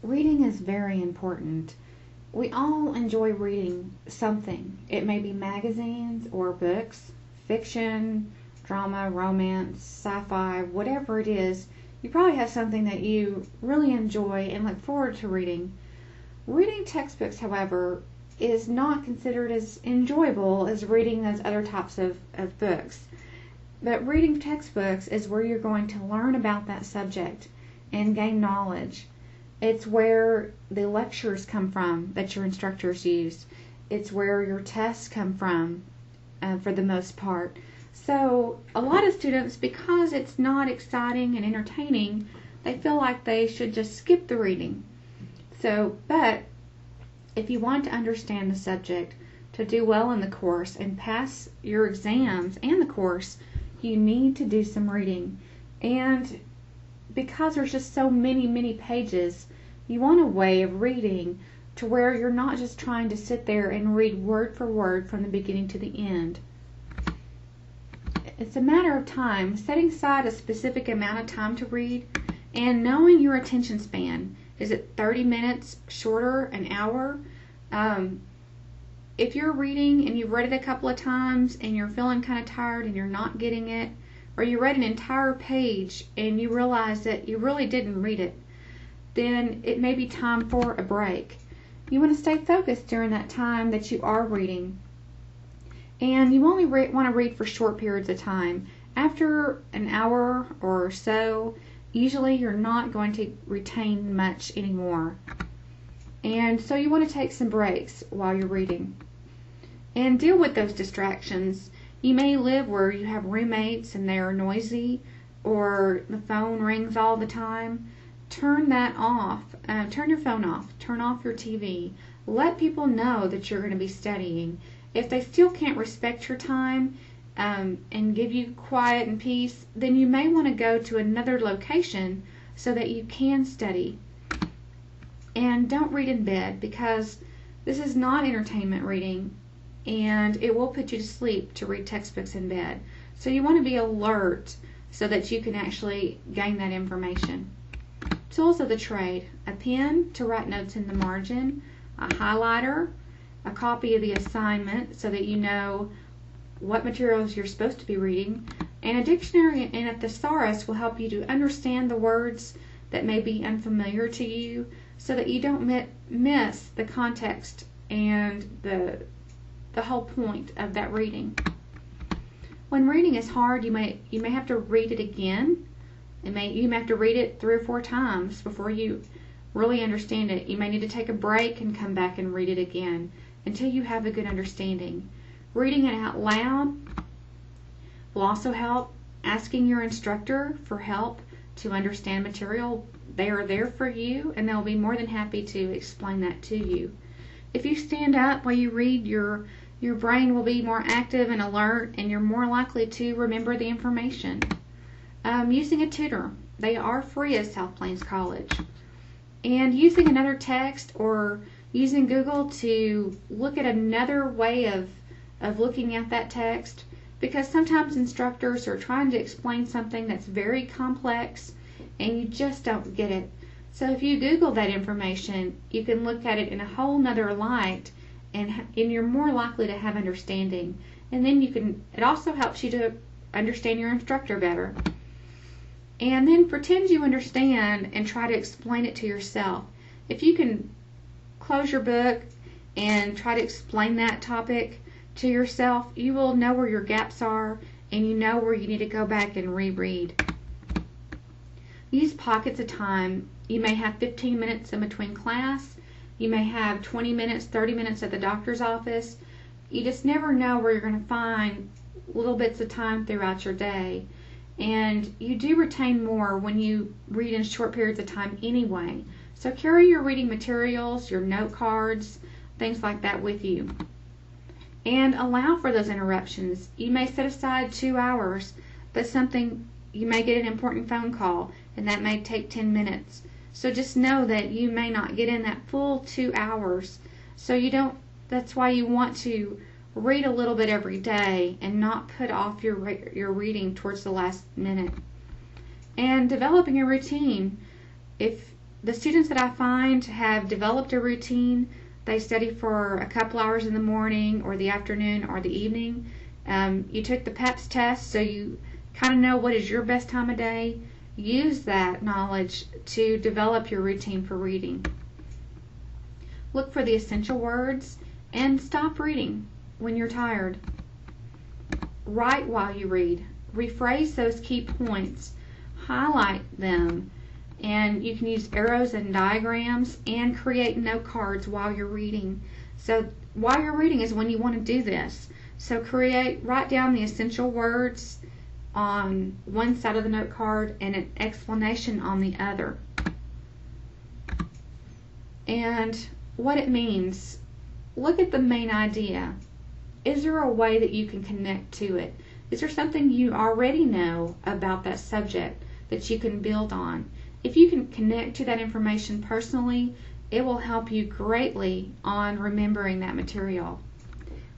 Reading is very important. We all enjoy reading something. It may be magazines or books, fiction, drama, romance, sci-fi, whatever it is. You probably have something that you really enjoy and look forward to reading. Reading textbooks, however, is not considered as enjoyable as reading those other types of books. But reading textbooks is where you're going to learn about that subject and gain knowledge. It's where the lectures come from that your instructors use. It's where your tests come from for the most part. So a lot of students, because it's not exciting and entertaining, they feel like they should just skip the reading. But if you want to understand the subject, to do well in the course and pass your exams and the course, you need to do some reading. And because there's just so many pages, you want a way of reading to where you're not just trying to sit there and read word for word from the beginning to the end. It's a matter of time, setting aside a specific amount of time to read and knowing your attention span. Is it 30 minutes, shorter, an hour? If you're reading and you've read it a couple of times and you're feeling kind of tired and you're not getting it, or you read an entire page and you realize that you really didn't read it, then it may be time for a break. You want to stay focused during that time that you are reading. And you only want to read for short periods of time. After an hour or so, usually you're not going to retain much anymore. And so you want to take some breaks while you're reading. And deal with those distractions. You may live where you have roommates and they're noisy, or the phone rings all the time. Turn that off. Turn your phone off. Turn off your TV. Let people know that you're going to be studying. If they still can't respect your time and give you quiet and peace, then you may want to go to another location so that you can study. And don't read in bed, because this is not entertainment reading, and it will put you to sleep to read textbooks in bed. So you want to be alert so that you can actually gain that information. Tools of the trade: a pen to write notes in the margin, a highlighter, a copy of the assignment so that you know what materials you're supposed to be reading, and a dictionary and a thesaurus will help you to understand the words that may be unfamiliar to you so that you don't miss the context and the whole point of that reading. When reading is hard, you may have to read it again. You may have to read it 3 or 4 times before you really understand it. You may need to take a break and come back and read it again until you have a good understanding. Reading it out loud will also help. Asking your instructor for help to understand material, they are there for you and they'll be more than happy to explain that to you. If you stand up while you read, your brain will be more active and alert, and you're more likely to remember the information. Using a tutor. They are free at South Plains College. And using another text or using Google to look at another way of looking at that text, because sometimes instructors are trying to explain something that's very complex and you just don't get it. So if you Google that information, you can look at it in a whole nother light, and you're more likely to have understanding. And then it also helps you to understand your instructor better. And then pretend you understand and try to explain it to yourself. If you can close your book and try to explain that topic to yourself, you will know where your gaps are and you know where you need to go back and reread. Use pockets of time. You may have 15 minutes in between class. You may have 20 minutes, 30 minutes at the doctor's office. You just never know where you're going to find little bits of time throughout your day. And you do retain more when you read in short periods of time anyway. So carry your reading materials, your note cards, things like that with you. And allow for those interruptions. You may set aside 2 hours, but you may get an important phone call, and that may take 10 minutes. So just know that you may not get in that full 2 hours. That's why you want to read a little bit every day and not put off your reading towards the last minute. And developing a routine. If the students that I find have developed a routine. They study for a couple hours in the morning or the afternoon or the evening. You took the PEPS test, so you kind of know what is your best time of day. Use that knowledge to develop your routine for reading. Look for the essential words and stop reading when you're tired. Write while you read. Rephrase those key points. Highlight them. And you can use arrows and diagrams and create note cards while you're reading. So while you're reading is when you want to do this. So write down the essential words on one side of the note card and an explanation on the other. And what it means. Look at the main idea. Is there a way that you can connect to it? Is there something you already know about that subject that you can build on? If you can connect to that information personally, it will help you greatly on remembering that material.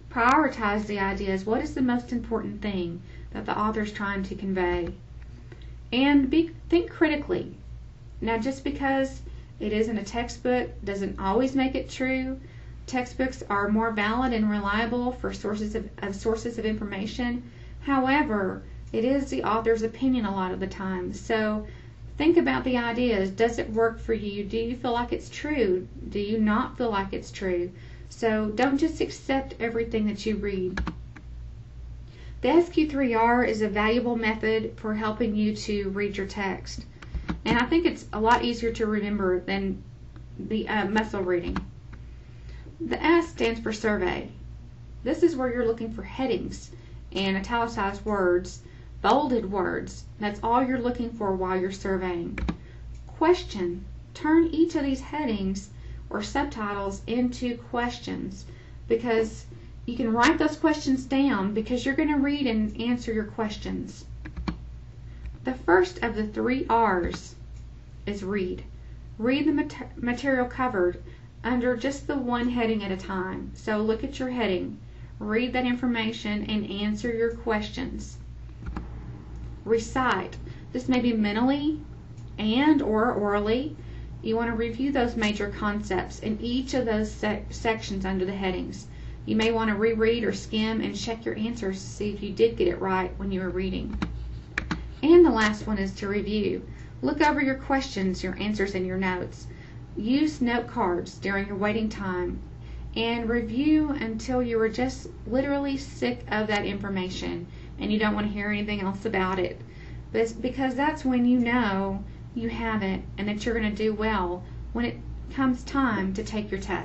Prioritize the ideas. What is the most important thing that the author is trying to convey? And think critically. Now, just because it isn't a textbook doesn't always make it true. Textbooks are more valid and reliable for sources of information. However, it is the author's opinion a lot of the time. So think about the ideas. Does it work for you? Do you feel like it's true? Do you not feel like it's true? So don't just accept everything that you read. The SQ3R is a valuable method for helping you to read your text. And I think it's a lot easier to remember than the muscle reading. The S stands for survey. This is where you're looking for headings and italicized words, bolded words. That's all you're looking for while you're surveying. Question. Turn each of these headings or subtitles into questions, because you can write those questions down because you're going to read and answer your questions. The first of the 3 R's is read. Read the material covered under just the one heading at a time. So look at your heading, read that information, and answer your questions. Recite. This may be mentally and or orally. You want to review those major concepts in each of those sections under the headings. You may want to reread or skim and check your answers to see if you did get it right when you were reading. And the last one is to review. Look over your questions, your answers, and your notes. Use note cards during your waiting time and review until you are just literally sick of that information and you don't want to hear anything else about it. Because that's when you know you have it and that you're going to do well when it comes time to take your test.